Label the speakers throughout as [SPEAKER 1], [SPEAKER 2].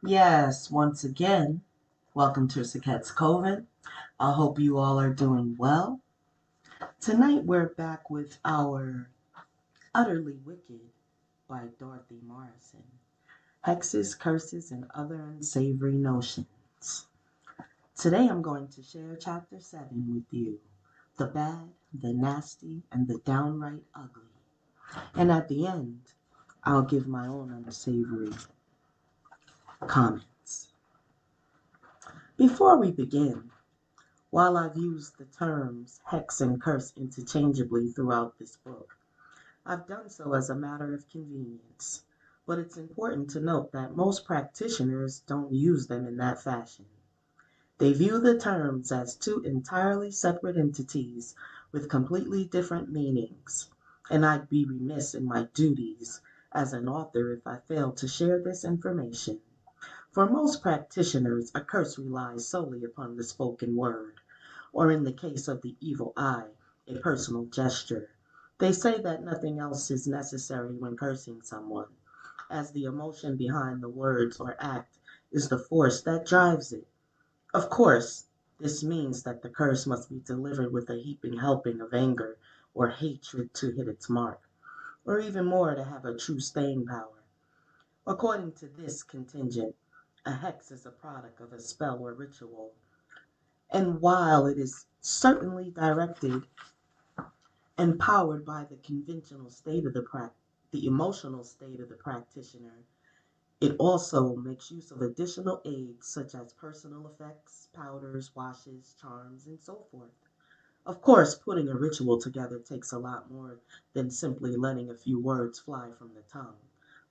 [SPEAKER 1] Yes, once again, welcome to Saket's Coven. I hope you all are doing well. Tonight we're back with our Utterly Wicked by Dorothy Morrison. Hexes, Curses, and Other Unsavory Notions. Today I'm going to share Chapter 7 with you. The Bad, the Nasty, and the Downright Ugly. And at the end, I'll give my own unsavory comments. Before we begin, while I've used the terms hex and curse interchangeably throughout this book, I've done so as a matter of convenience, but it's important to note that most practitioners don't use them in that fashion. They view the terms as two entirely separate entities with completely different meanings, and I'd be remiss in my duties as an author if I failed to share this information. For most practitioners, a curse relies solely upon the spoken word, or in the case of the evil eye, a personal gesture. They say that nothing else is necessary when cursing someone, as the emotion behind the words or act is the force that drives it. Of course, this means that the curse must be delivered with a heaping helping of anger or hatred to hit its mark, or even more to have a true staying power. According to this contingent, a hex is a product of a spell or ritual, and while it is certainly directed and powered by the conventional state of the emotional state of the practitioner, it also makes use of additional aids such as personal effects, powders, washes, charms, and so forth. Of course, putting a ritual together takes a lot more than simply letting a few words fly from the tongue.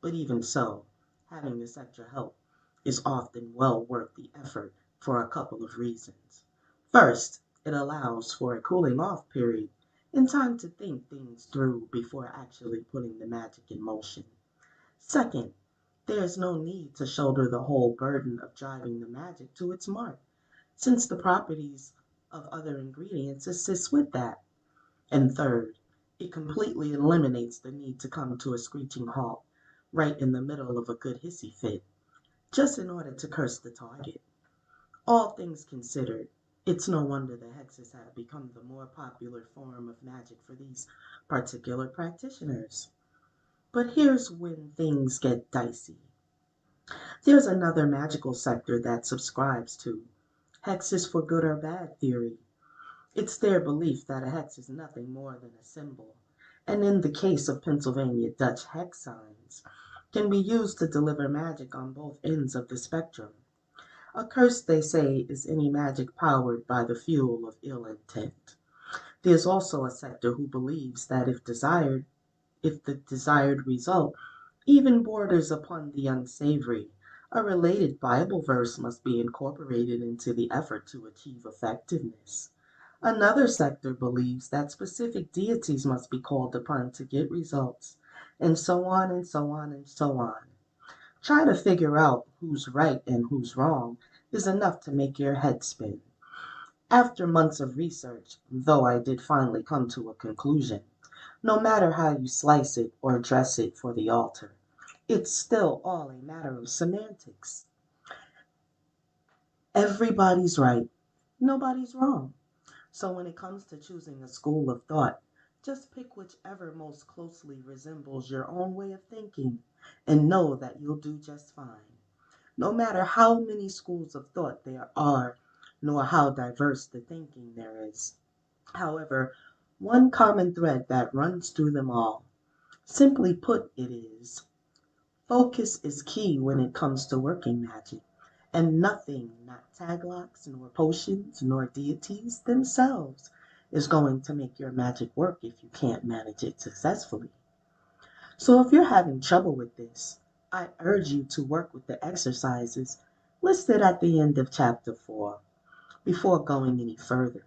[SPEAKER 1] But even so, having this extra help is often well worth the effort for a couple of reasons. First, it allows for a cooling off period and time to think things through before actually putting the magic in motion. Second, there is no need to shoulder the whole burden of driving the magic to its mark, since the properties of other ingredients assist with that. And third, it completely eliminates the need to come to a screeching halt right in the middle of a good hissy fit, just in order to curse the target. All things considered, it's no wonder the hexes have become the more popular form of magic for these particular practitioners. But here's when things get dicey. There's another magical sector that subscribes to hexes for good or bad theory. It's their belief that a hex is nothing more than a symbol, and in the case of Pennsylvania Dutch hex signs, can be used to deliver magic on both ends of the spectrum. A curse, they say, is any magic powered by the fuel of ill intent. There's also a sector who believes that if the desired result even borders upon the unsavory, a related Bible verse must be incorporated into the effort to achieve effectiveness. Another sector believes that specific deities must be called upon to get results, and so on and so on and so on. Trying to figure out who's right and who's wrong is enough to make your head spin. After months of research, though I did finally come to a conclusion, no matter how you slice it or dress it for the altar, it's still all a matter of semantics. Everybody's right, nobody's wrong. So when it comes to choosing a school of thought, just pick whichever most closely resembles your own way of thinking and know that you'll do just fine. No matter how many schools of thought there are, nor how diverse the thinking there is. However, one common thread that runs through them all, simply put, it is focus is key when it comes to working magic, and nothing, not taglocks, nor potions, nor deities themselves, is going to make your magic work if you can't manage it successfully. So if you're having trouble with this, I urge you to work with the exercises listed at the end of chapter 4 before going any further.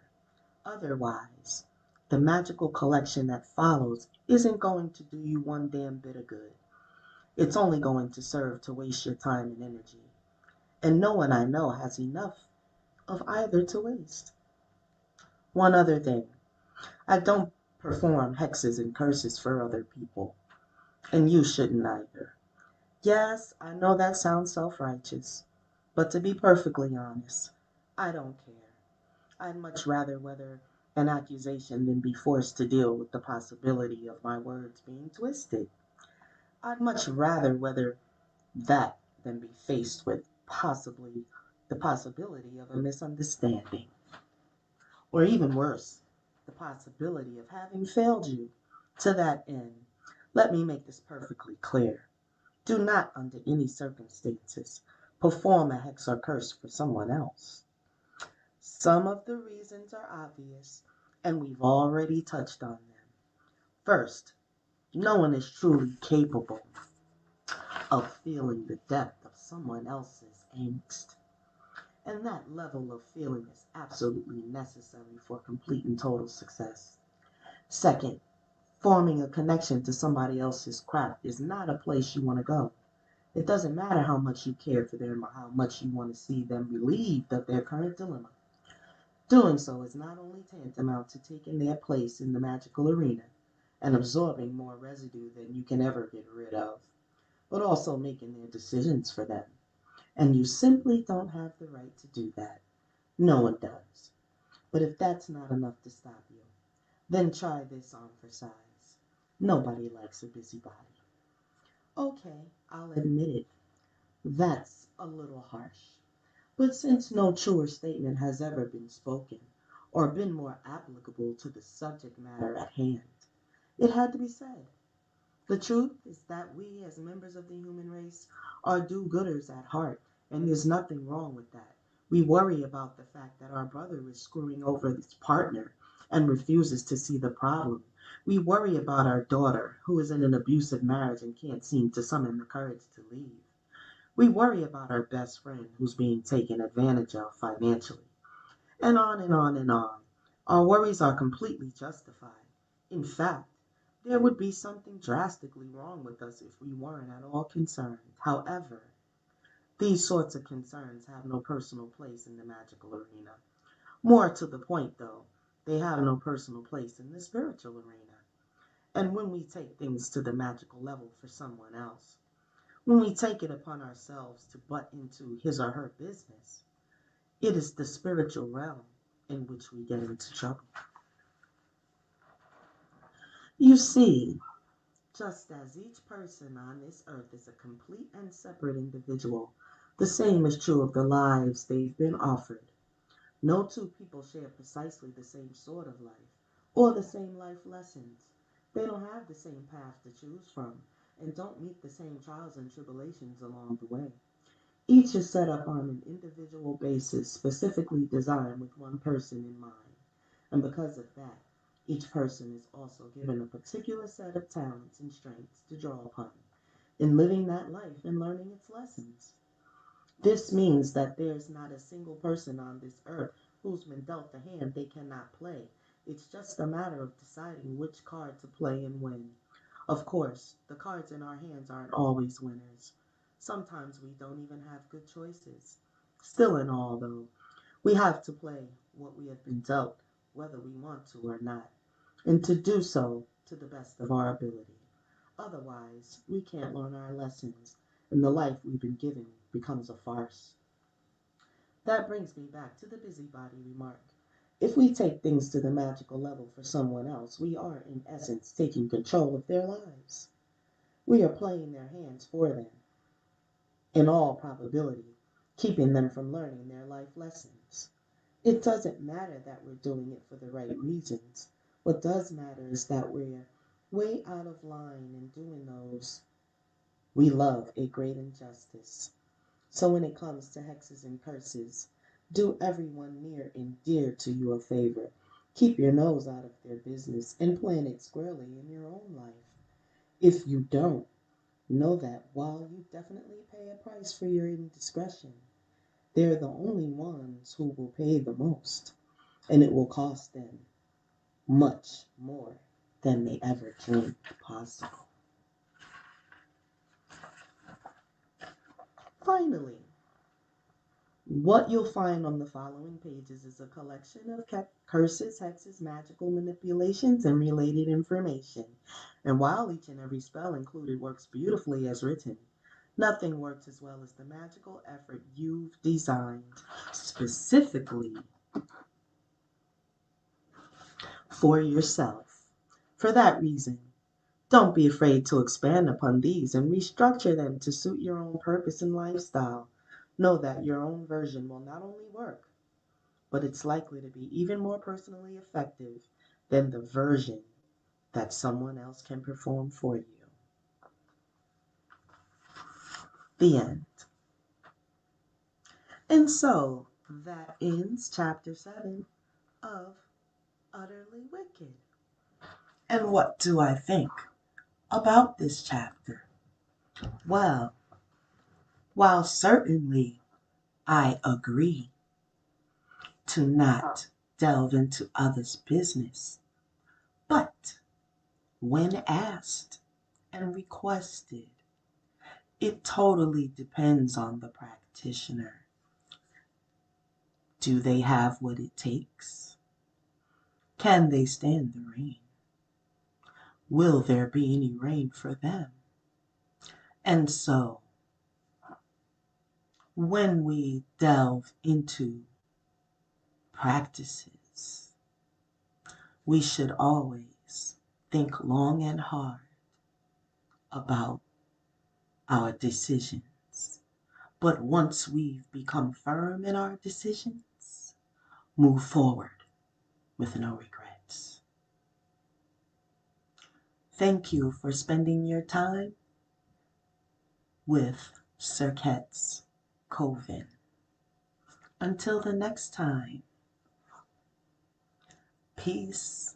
[SPEAKER 1] Otherwise, the magical collection that follows isn't going to do you one damn bit of good. It's only going to serve to waste your time and energy. And no one I know has enough of either to waste. One other thing, I don't perform hexes and curses for other people, and you shouldn't either. Yes, I know that sounds self-righteous, but to be perfectly honest, I don't care. I'd much rather weather an accusation than be forced to deal with the possibility of my words being twisted. I'd much rather weather that than be faced with possibly the possibility of a misunderstanding, or even worse, the possibility of having failed you. To that end, let me make this perfectly clear. Do not, under any circumstances, perform a hex or curse for someone else. Some of the reasons are obvious, and we've already touched on them. First, no one is truly capable of feeling the depth of someone else's angst. And that level of feeling is absolutely necessary for complete and total success. Second, forming a connection to somebody else's craft is not a place you want to go. It doesn't matter how much you care for them or how much you want to see them relieved of their current dilemma. Doing so is not only tantamount to taking their place in the magical arena and absorbing more residue than you can ever get rid of, but also making their decisions for them. And you simply don't have the right to do that. No one does. But if that's not enough to stop you, then try this on for size. Nobody likes a busybody. Okay, I'll admit it. That's a little harsh. But since no truer statement has ever been spoken, or been more applicable to the subject matter at hand, it had to be said. The truth is that we, as members of the human race, are do-gooders at heart, and there's nothing wrong with that. We worry about the fact that our brother is screwing over his partner and refuses to see the problem. We worry about our daughter, who is in an abusive marriage and can't seem to summon the courage to leave. We worry about our best friend who's being taken advantage of financially. And on and on and on. Our worries are completely justified. In fact, there would be something drastically wrong with us if we weren't at all concerned. However, these sorts of concerns have no personal place in the magical arena. More to the point, though, they have no personal place in the spiritual arena. And when we take things to the magical level for someone else, when we take it upon ourselves to butt into his or her business, it is the spiritual realm in which we get into trouble. You see, just as each person on this earth is a complete and separate individual, the same is true of the lives they've been offered. No two people share precisely the same sort of life, or the same life lessons. They don't have the same path to choose from, and don't meet the same trials and tribulations along the way. Each is set up on an individual basis, specifically designed with one person in mind. And because of that, each person is also given a particular set of talents and strengths to draw upon in living that life and learning its lessons. This means that there's not a single person on this earth who's been dealt a hand they cannot play. It's just a matter of deciding which card to play and when. Of course, the cards in our hands aren't always winners. Sometimes we don't even have good choices. Still in all, though, we have to play what we have been dealt, whether we want to or not, and to do so to the best of our ability. Otherwise, we can't learn our lessons, and the life we've been given becomes a farce. That brings me back to the busybody remark. If we take things to the magical level for someone else, we are, in essence, taking control of their lives. We are playing their hands for them, in all probability, keeping them from learning their life lessons. It doesn't matter that we're doing it for the right reasons. What does matter is that we're way out of line in doing those we love a great injustice. So when it comes to hexes and curses, do everyone near and dear to you a favor. Keep your nose out of their business and plan it squarely in your own life. If you don't, know that while you definitely pay a price for your indiscretion, they're the only ones who will pay the most, and it will cost them much more than they ever dreamed possible. Finally, what you'll find on the following pages is a collection of curses, hexes, magical manipulations, and related information. And while each and every spell included works beautifully as written, Nothing works as well as the magical effort you've designed specifically for yourself. For that reason, don't be afraid to expand upon these and restructure them to suit your own purpose and lifestyle. Know that your own version will not only work, but it's likely to be even more personally effective than the version that someone else can perform for you. The end. And so that ends chapter 7 of Utterly Wicked. And what do I think about this chapter? Well, while certainly I agree to not delve into others' business, but when asked and requested, it totally depends on the practitioner. Do they have what it takes? Can they stand the rain? Will there be any rain for them? And so, when we delve into practices, we should always think long and hard about our decisions. But once we've become firm in our decisions, move forward with no regrets. Thank you for spending your time with Cirquette's Coven. Until the next time, peace